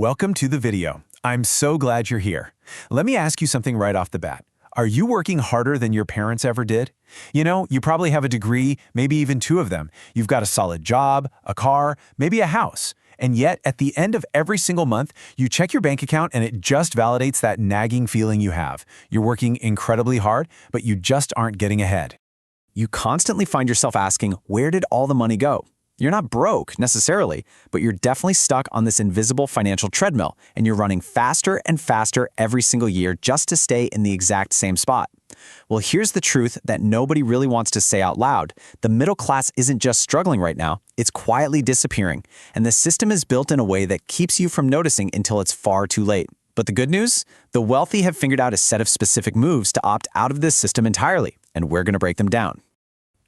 Welcome to the video. I'm so glad you're here. Let me ask you something right off the bat. Are you working harder than your parents ever did? You probably have a degree, maybe even two of them. You've got a solid job, a car, maybe a house. And yet, at the end of every single month, you check your bank account and it just validates that nagging feeling you have. You're working incredibly hard, but you just aren't getting ahead. You constantly find yourself asking, where did all the money go? You're not broke, necessarily, but you're definitely stuck on this invisible financial treadmill, and you're running faster and faster every single year just to stay in the exact same spot. Well, here's the truth that nobody really wants to say out loud. The middle class isn't just struggling right now, it's quietly disappearing, and the system is built in a way that keeps you from noticing until it's far too late. But the good news? The wealthy have figured out a set of specific moves to opt out of this system entirely, and we're going to break them down.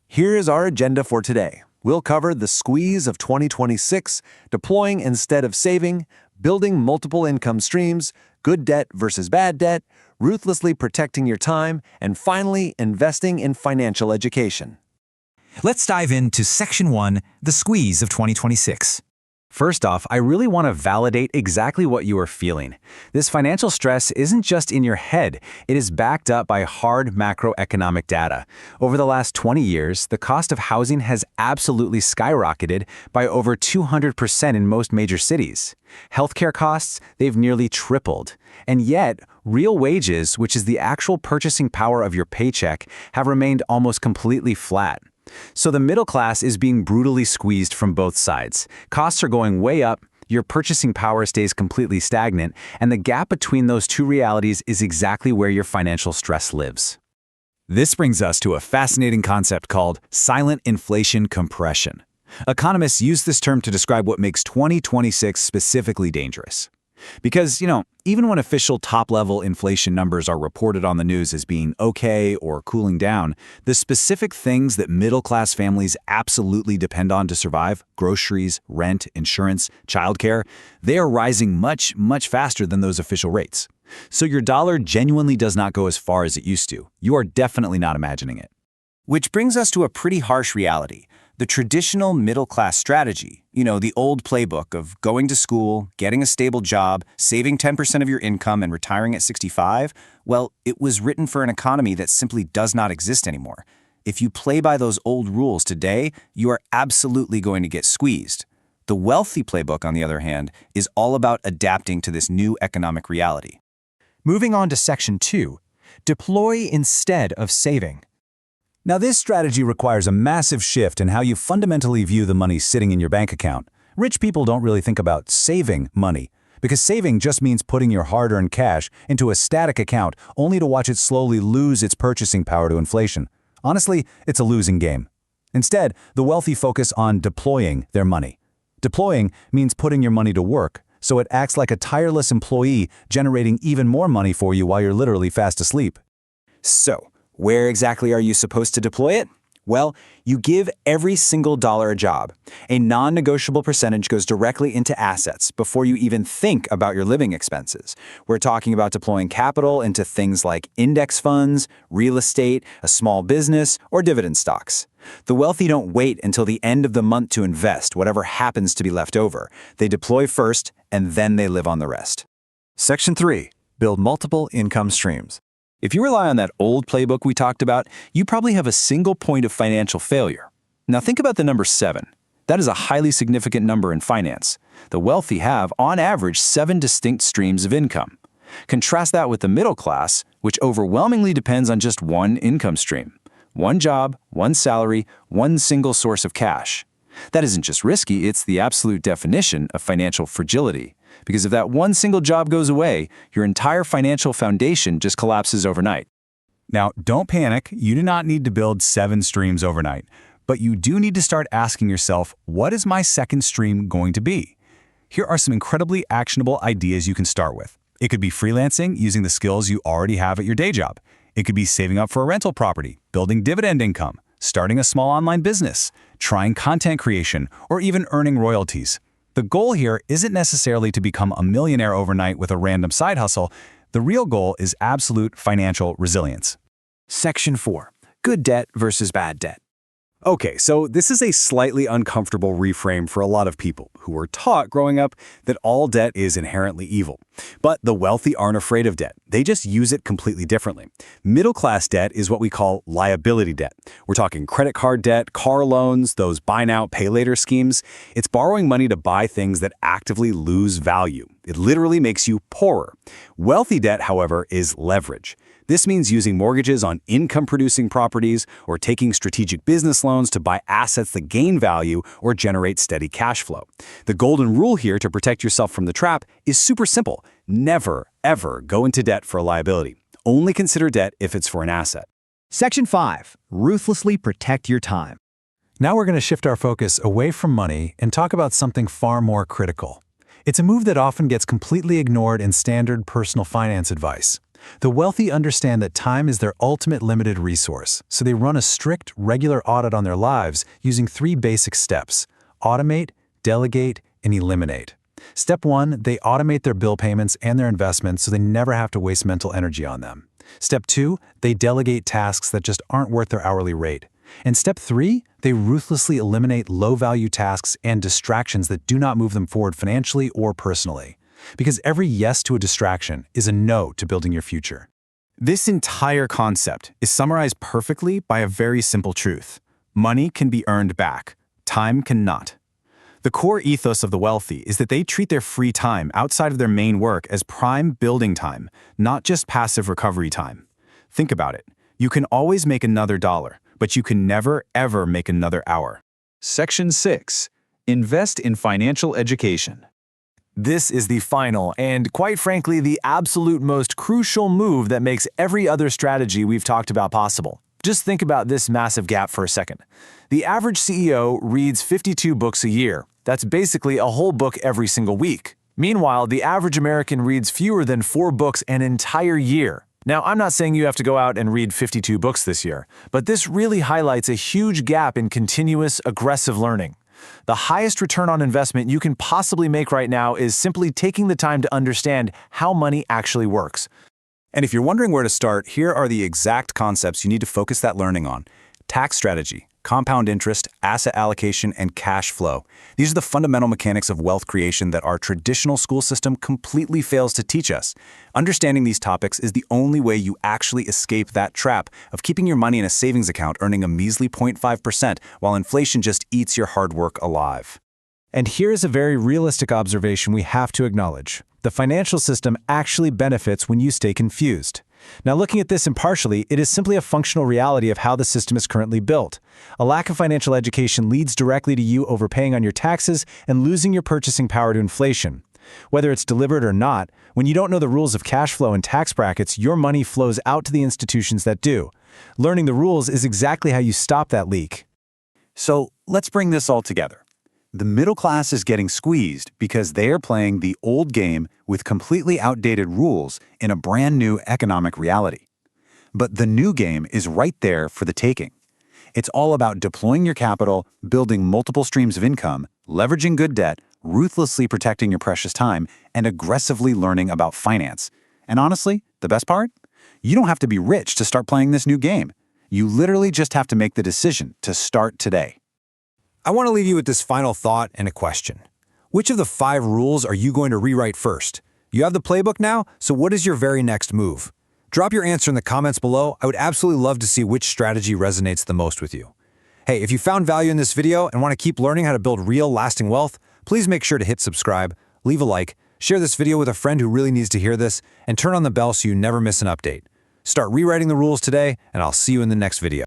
Here is our agenda for today. We'll cover the squeeze of 2026, deploying instead of saving, building multiple income streams, good debt versus bad debt, ruthlessly protecting your time, and finally, investing in financial education. Let's dive into Section 1, the squeeze of 2026. First off, I really want to validate exactly what you are feeling. This financial stress isn't just in your head, it is backed up by hard macroeconomic data. Over the last 20 years, the cost of housing has absolutely skyrocketed by over 200% in most major cities. Healthcare costs, they've nearly tripled. And yet, real wages, which is the actual purchasing power of your paycheck, have remained almost completely flat. So the middle class is being brutally squeezed from both sides. Costs are going way up, your purchasing power stays completely stagnant, and the gap between those two realities is exactly where your financial stress lives. This brings us to a fascinating concept called silent inflation compression. Economists use this term to describe what makes 2026 specifically dangerous. Because, even when official top-level inflation numbers are reported on the news as being okay or cooling down, the specific things that middle-class families absolutely depend on to survive, groceries, rent, insurance, childcare, they are rising much, much faster than those official rates. So your dollar genuinely does not go as far as it used to. You are definitely not imagining it. Which brings us to a pretty harsh reality. The traditional middle-class strategy, the old playbook of going to school, getting a stable job, saving 10% of your income and retiring at 65, well, it was written for an economy that simply does not exist anymore. If you play by those old rules today, you are absolutely going to get squeezed. The wealthy playbook, on the other hand, is all about adapting to this new economic reality. Moving on to Section 2, deploy instead of saving. Now, this strategy requires a massive shift in how you fundamentally view the money sitting in your bank account. Rich people don't really think about saving money, because saving just means putting your hard-earned cash into a static account only to watch it slowly lose its purchasing power to inflation. Honestly, it's a losing game. Instead, the wealthy focus on deploying their money. Deploying means putting your money to work, so it acts like a tireless employee generating even more money for you while you're literally fast asleep. So, where exactly are you supposed to deploy it? Well, you give every single dollar a job. A non-negotiable percentage goes directly into assets before you even think about your living expenses. We're talking about deploying capital into things like index funds, real estate, a small business, or dividend stocks. The wealthy don't wait until the end of the month to invest whatever happens to be left over. They deploy first, and then they live on the rest. Section 3. Build multiple income streams. If you rely on that old playbook we talked about, you probably have a single point of financial failure. Now think about the number 7. That is a highly significant number in finance. The wealthy have, on average, 7 distinct streams of income. Contrast that with the middle class, which overwhelmingly depends on just one income stream. One job, one salary, one single source of cash. That isn't just risky, it's the absolute definition of financial fragility. Because if that one single job goes away, your entire financial foundation just collapses overnight. Now, don't panic. You do not need to build 7 streams overnight. But you do need to start asking yourself, what is my second stream going to be? Here are some incredibly actionable ideas you can start with. It could be freelancing using the skills you already have at your day job. It could be saving up for a rental property, building dividend income, starting a small online business, trying content creation, or even earning royalties. The goal here isn't necessarily to become a millionaire overnight with a random side hustle. The real goal is absolute financial resilience. Section 4, good debt versus bad debt. Okay, so this is a slightly uncomfortable reframe for a lot of people who were taught growing up that all debt is inherently evil. But the wealthy aren't afraid of debt. They just use it completely differently. Middle-class debt is what we call liability debt. We're talking credit card debt, car loans, those buy now, pay later schemes. It's borrowing money to buy things that actively lose value. It literally makes you poorer. Wealthy debt, however, is leverage. This means using mortgages on income-producing properties or taking strategic business loans to buy assets that gain value or generate steady cash flow. The golden rule here to protect yourself from the trap is super simple. Never, ever go into debt for a liability. Only consider debt if it's for an asset. Section 5. Ruthlessly protect your time. Now we're going to shift our focus away from money and talk about something far more critical. It's a move that often gets completely ignored in standard personal finance advice. The wealthy understand that time is their ultimate limited resource, so they run a strict, regular audit on their lives using 3 basic steps: automate, delegate, and eliminate. Step 1, they automate their bill payments and their investments so they never have to waste mental energy on them. Step 2, they delegate tasks that just aren't worth their hourly rate. And step 3, they ruthlessly eliminate low-value tasks and distractions that do not move them forward financially or personally. Because every yes to a distraction is a no to building your future. This entire concept is summarized perfectly by a very simple truth. Money can be earned back. Time cannot. The core ethos of the wealthy is that they treat their free time outside of their main work as prime building time, not just passive recovery time. Think about it. You can always make another dollar, but you can never, ever make another hour. Section 6. Invest in financial education. This is the final and, quite frankly, the absolute most crucial move that makes every other strategy we've talked about possible. Just think about this massive gap for a second. The average CEO reads 52 books a year. That's basically a whole book every single week. Meanwhile, the average American reads fewer than 4 books an entire year. Now, I'm not saying you have to go out and read 52 books this year, but this really highlights a huge gap in continuous, aggressive learning. The highest return on investment you can possibly make right now is simply taking the time to understand how money actually works. And if you're wondering where to start, here are the exact concepts you need to focus that learning on: tax strategy, compound interest, asset allocation, and cash flow. These are the fundamental mechanics of wealth creation that our traditional school system completely fails to teach us. Understanding these topics is the only way you actually escape that trap of keeping your money in a savings account earning a measly 0.5% while inflation just eats your hard work alive. And here's a very realistic observation we have to acknowledge. The financial system actually benefits when you stay confused. Now, looking at this impartially, it is simply a functional reality of how the system is currently built. A lack of financial education leads directly to you overpaying on your taxes and losing your purchasing power to inflation. Whether it's deliberate or not, when you don't know the rules of cash flow and tax brackets, your money flows out to the institutions that do. Learning the rules is exactly how you stop that leak. So let's bring this all together. The middle class is getting squeezed because they are playing the old game with completely outdated rules in a brand new economic reality. But the new game is right there for the taking. It's all about deploying your capital, building multiple streams of income, leveraging good debt, ruthlessly protecting your precious time, and aggressively learning about finance. And honestly, the best part? You don't have to be rich to start playing this new game. You literally just have to make the decision to start today. I want to leave you with this final thought and a question. Which of the 5 rules are you going to rewrite first? You have the playbook now, so what is your very next move? Drop your answer in the comments below. I would absolutely love to see which strategy resonates the most with you. Hey, if you found value in this video and want to keep learning how to build real, lasting wealth, please make sure to hit subscribe, leave a like, share this video with a friend who really needs to hear this, and turn on the bell so you never miss an update. Start rewriting the rules today, and I'll see you in the next video.